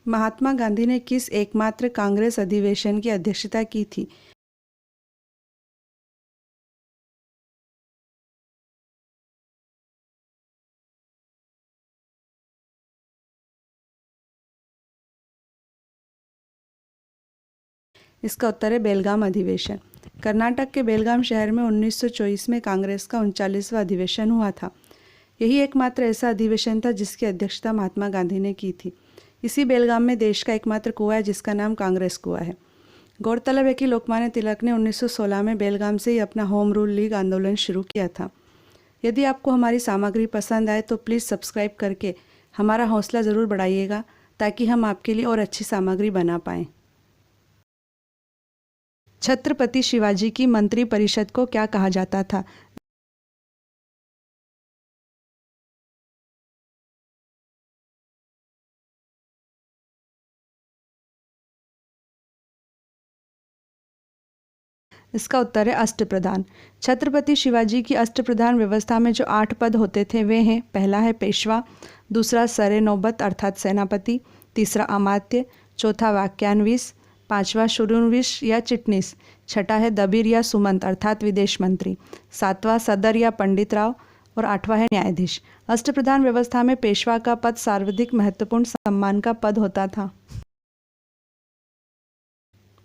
महात्मा गांधी ने किस एकमात्र कांग्रेस अधिवेशन की अध्यक्षता की थी? इसका उत्तर है बेलगाम अधिवेशन। कर्नाटक के बेलगाम शहर में 1924 में कांग्रेस का 39वां अधिवेशन हुआ था। यही एकमात्र ऐसा अधिवेशन था जिसकी अध्यक्षता महात्मा गांधी ने की थी। इसी बेलगाम में देश का एकमात्र कुआं है जिसका नाम कांग्रेस कुआं है। गौरतलब है कि लोकमान्य तिलक ने 1916 में बेलगाम से ही अपना होम रूल लीग आंदोलन शुरू किया था। यदि आपको हमारी सामग्री पसंद आए तो प्लीज़ सब्सक्राइब करके हमारा हौसला ज़रूर बढ़ाइएगा ताकि हम आपके लिए और अच्छी सामग्री बना पाएँ। छत्रपति शिवाजी की मंत्री परिषद को क्या कहा जाता था? इसका उत्तर है अष्टप्रधान। छत्रपति शिवाजी की अष्टप्रधान व्यवस्था में जो 8 पद होते थे वे हैं, पहला है पेशवा, दूसरा सरे नौबत अर्थात सेनापति, तीसरा अमात्य, चौथा वाक्यान्विस, पांचवा शुरूनविश या चिटनीस, छठा है दबीर या सुमंत अर्थात विदेश मंत्री, सातवां सदर या पंडित राव और आठवां है न्यायाधीश। अष्टप्रधान व्यवस्था में पेशवा का पद सर्वाधिक महत्वपूर्ण सम्मान का पद होता था।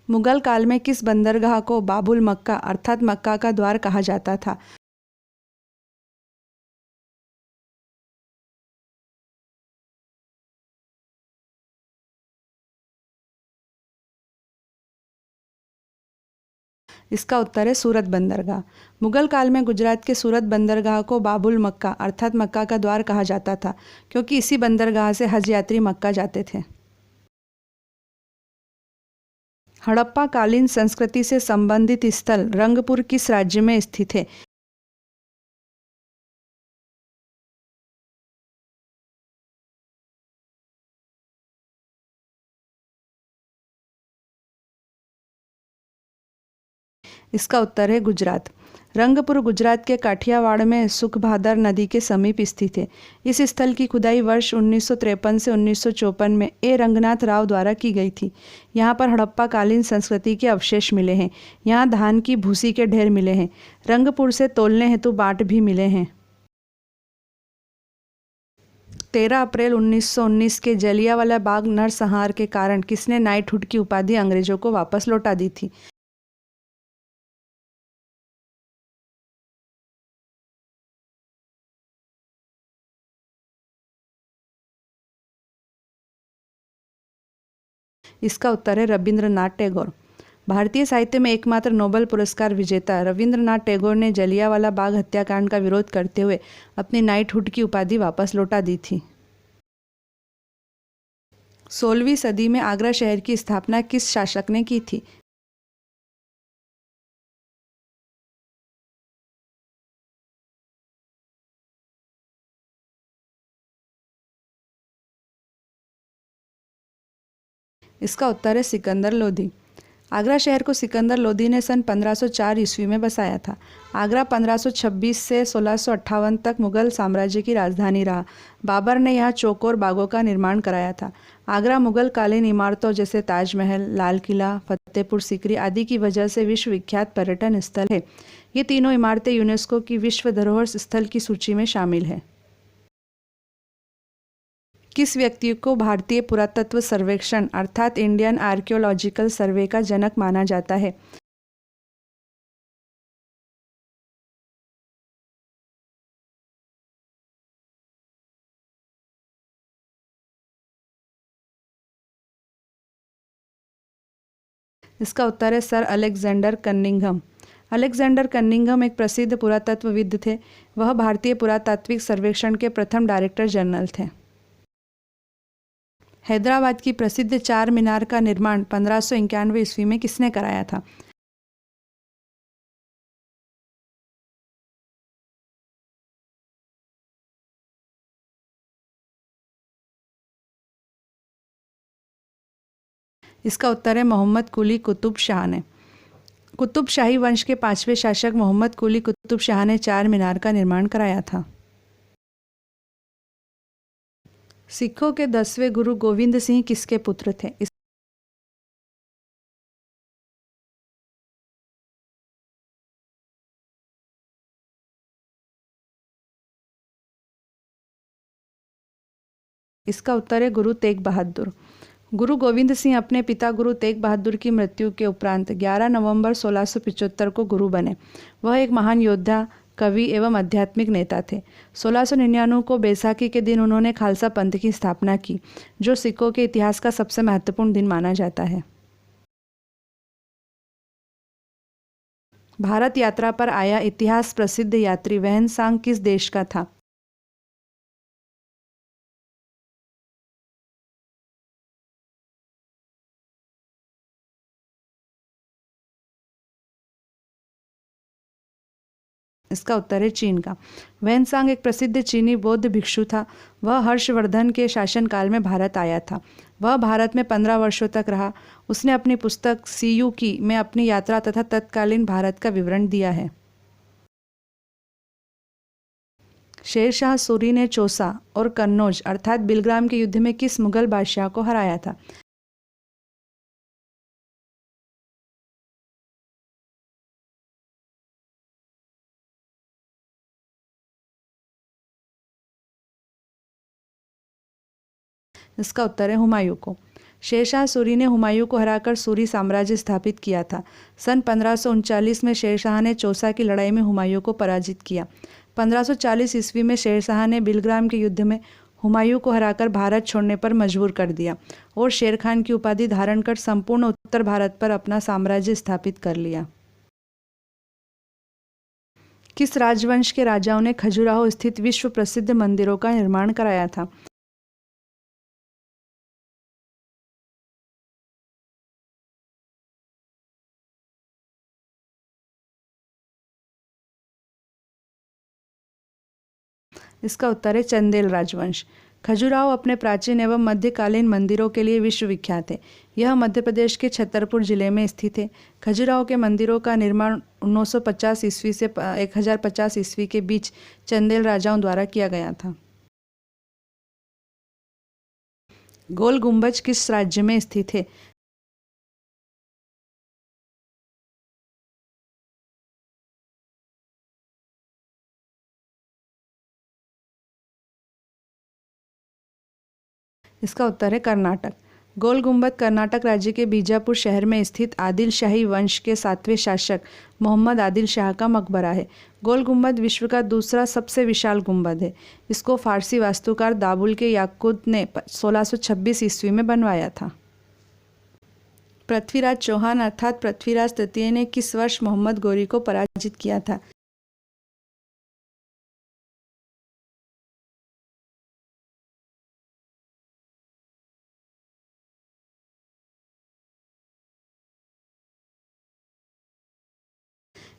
मुगल काल में किस बंदरगाह को बाबुल मक्का अर्थात मक्का का द्वार कहा जाता था? इसका उत्तर है सूरत बंदरगाह। मुगल काल में गुजरात के सूरत बंदरगाह को बाबुल मक्का अर्थात मक्का का द्वार कहा जाता था क्योंकि इसी बंदरगाह से हज यात्री मक्का जाते थे। हड़प्पा कालीन संस्कृति से संबंधित स्थल रंगपुर किस राज्य में स्थित है? इसका उत्तर है गुजरात। रंगपुर गुजरात के काठियावाड़ में सुखभादर नदी के समीप स्थित है। इस स्थल की खुदाई वर्ष 1953 से 1954 में ए रंगनाथ राव द्वारा की गई थी। यहाँ पर हड़प्पा कालीन संस्कृति के अवशेष मिले हैं। यहाँ धान की भूसी के ढेर मिले हैं। रंगपुर से तोलने हेतु बाट भी मिले हैं। 13 अप्रैल 1919 के जलियांवाला बाग नरसंहार के कारण किसने नाइटहुड की उपाधि अंग्रेजों को वापस लौटा दी थी? इसका उत्तर है रविंद्रनाथ टैगोर। भारतीय साहित्य में एकमात्र नोबेल पुरस्कार विजेता रविंद्रनाथ टैगोर ने जलियांवाला बाग हत्याकांड का विरोध करते हुए अपनी नाइटहुड की उपाधि वापस लौटा दी थी। 16वीं सदी में आगरा शहर की स्थापना किस शासक ने की थी? इसका उत्तर है सिकंदर लोधी। आगरा शहर को सिकंदर लोधी ने सन 1504 ईस्वी में बसाया था। आगरा 1526 से 1658 तक मुगल साम्राज्य की राजधानी रहा। बाबर ने यहाँ चौकोर बागों का निर्माण कराया था। आगरा मुगल कालीन इमारतों जैसे ताजमहल, लाल किला, फतेहपुर सीकरी आदि की वजह से विश्व विख्यात पर्यटन स्थल है। ये तीनों इमारतें यूनेस्को की विश्व धरोहर स्थल की सूची में शामिल है। किस व्यक्ति को भारतीय पुरातत्व सर्वेक्षण अर्थात इंडियन आर्कियोलॉजिकल सर्वे का जनक माना जाता है? इसका उत्तर है sir Alexander Cunningham. Alexander Cunningham एक प्रसिद्ध पुरातत्वविद थे। वह भारतीय पुरातात्विक सर्वेक्षण के प्रथम डायरेक्टर जनरल थे। हैदराबाद की प्रसिद्ध चार मीनार का निर्माण 1591 ईस्वी में किसने कराया था? इसका उत्तर है मोहम्मद कुली कुतुब शाह ने। कुतुब शाही वंश के 5वें शासक मोहम्मद कुली कुतुब शाह ने चार मीनार का निर्माण कराया था। सिखों के 10वें गुरु गोविंद सिंह किसके पुत्र थे? इसका उत्तर है गुरु तेग बहादुर। गुरु गोविंद सिंह अपने पिता गुरु तेग बहादुर की मृत्यु के उपरांत 11 नवंबर 1675 को गुरु बने। वह एक महान योद्धा, कवि एवं आध्यात्मिक नेता थे। 1699 को बैसाखी के दिन उन्होंने खालसा पंथ की स्थापना की, जो सिखों के इतिहास का सबसे महत्वपूर्ण दिन माना जाता है। भारत यात्रा पर आया इतिहास प्रसिद्ध यात्री वैन-सांग किस देश का था? इसका उत्तर है चीन का। वैन-सांग एक प्रसिद्ध चीनी बौद्ध भिक्षु था। वह हर्षवर्धन के शासनकाल में भारत आया था। वह भारत में 15 वर्षों तक रहा। उसने अपनी पुस्तक सीयू की में अपनी यात्रा तथा तत्कालीन भारत का विवरण दिया है। शेरशाह सूरी ने चौसा और कन्नौज अर्थात बिलग्राम के युद्ध में किस मुगल बादशाह को हराया था? इसका उत्तर है हुमायूं को। शेरशाह सूरी ने हुमायूं को हराकर सूरी साम्राज्य स्थापित किया था। सन 1539 में शेरशाह ने चौसा की लड़ाई में हुमायूं को पराजित किया। 1540 ईस्वी में शेरशाह ने बिलग्राम के युद्ध में हुमायूं को हराकर भारत छोड़ने पर मजबूर कर दिया और शेर खान की उपाधि धारण कर संपूर्ण उत्तर भारत पर अपना साम्राज्य स्थापित कर लिया। किस राजवंश के राजाओं ने खजुराहो स्थित विश्व प्रसिद्ध मंदिरों का निर्माण कराया था? इसका उत्तर है चंदेल राजवंश। खजुराहो अपने प्राचीन एवं मध्यकालीन मंदिरों के लिए विश्वविख्यात है। यह मध्य प्रदेश के छतरपुर जिले में स्थित है। खजुराहो के मंदिरों का निर्माण 950 ईस्वी से 1050 ईस्वी के बीच चंदेल राजाओं द्वारा किया गया था। गोल गुंबज किस राज्य में स्थित है? इसका उत्तर है कर्नाटक। गोल गुंबद कर्नाटक राज्य के बीजापुर शहर में स्थित आदिल शाही वंश के 7वें शासक मोहम्मद आदिल शाह का मकबरा है। गोल गुंबद विश्व का दूसरा सबसे विशाल गुंबद है। इसको फारसी वास्तुकार दाबुल के याकूत ने 1626 ईस्वी में बनवाया था। पृथ्वीराज चौहान अर्थात पृथ्वीराज तृतीय ने किस वर्ष मोहम्मद गौरी को पराजित किया था?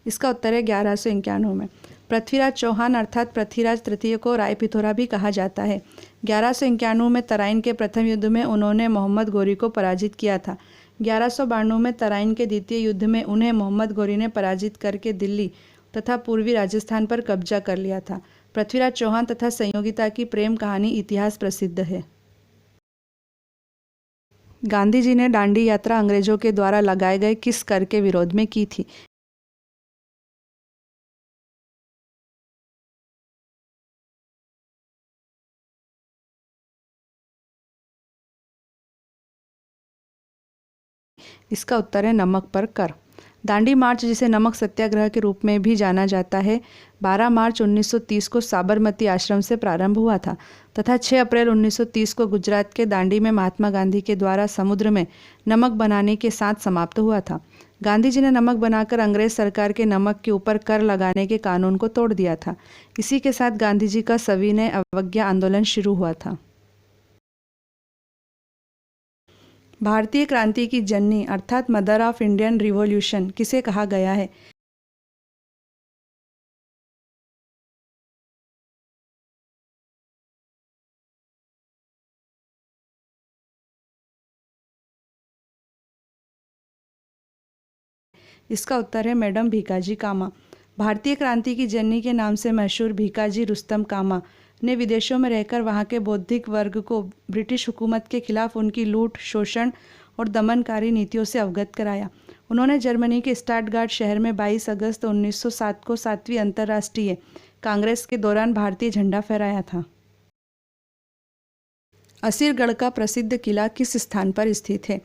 इसका उत्तर है 1191 में। पृथ्वीराज चौहान अर्थात पृथ्वीराज तृतीय को रायपिथौरा भी कहा जाता है। 1191 में तराइन के प्रथम युद्ध में उन्होंने मोहम्मद गौरी को पराजित किया था। 1192 में तराइन के द्वितीय युद्ध में उन्हें मोहम्मद गौरी ने पराजित करके दिल्ली तथा पूर्वी राजस्थान पर कब्जा कर लिया था। पृथ्वीराज चौहान तथा संयोगिता की प्रेम कहानी इतिहास प्रसिद्ध है। गांधी जी ने दांडी यात्रा अंग्रेजों के द्वारा लगाए गए किस कर के विरोध में की थी? इसका उत्तर है नमक पर कर। दांडी मार्च, जिसे नमक सत्याग्रह के रूप में भी जाना जाता है, 12 मार्च 1930 को साबरमती आश्रम से प्रारंभ हुआ था तथा 6 अप्रैल 1930 को गुजरात के दांडी में महात्मा गांधी के द्वारा समुद्र में नमक बनाने के साथ समाप्त हुआ था। गांधी जी ने नमक बनाकर अंग्रेज सरकार के नमक के ऊपर कर लगाने के कानून को तोड़ दिया था। इसी के साथ गांधी जी का सविनय अवज्ञा आंदोलन शुरू हुआ था। भारतीय क्रांति की जननी अर्थात मदर ऑफ इंडियन रिवॉल्यूशन किसे कहा गया है? इसका उत्तर है मैडम भीकाजी कामा। भारतीय क्रांति की जननी के नाम से मशहूर भीकाजी रुस्तम कामा ने विदेशों में रहकर वहाँ के बौद्धिक वर्ग को ब्रिटिश हुकूमत के खिलाफ उनकी लूट, शोषण और दमनकारी नीतियों से अवगत कराया। उन्होंने जर्मनी के स्टटगार्ट शहर में 22 अगस्त 1907 को 7वीं अंतर्राष्ट्रीय कांग्रेस के दौरान भारतीय झंडा फहराया था। असीरगढ़ का प्रसिद्ध किला किस स्थान पर स्थित है?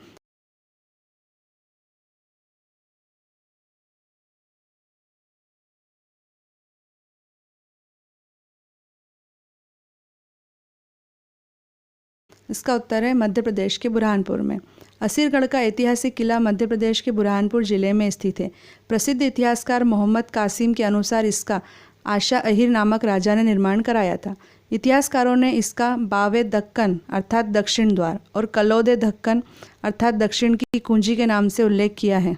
इसका उत्तर है मध्य प्रदेश के बुरहानपुर में। असीरगढ़ का ऐतिहासिक किला मध्य प्रदेश के बुरहानपुर जिले में स्थित है। प्रसिद्ध इतिहासकार मोहम्मद कासिम के अनुसार इसका आशा अहिर नामक राजा ने निर्माण कराया था। इतिहासकारों ने इसका बावे दक्कन अर्थात दक्षिण द्वार और कलौदे दक्कन अर्थात दक्षिण की कुंजी के नाम से उल्लेख किया है।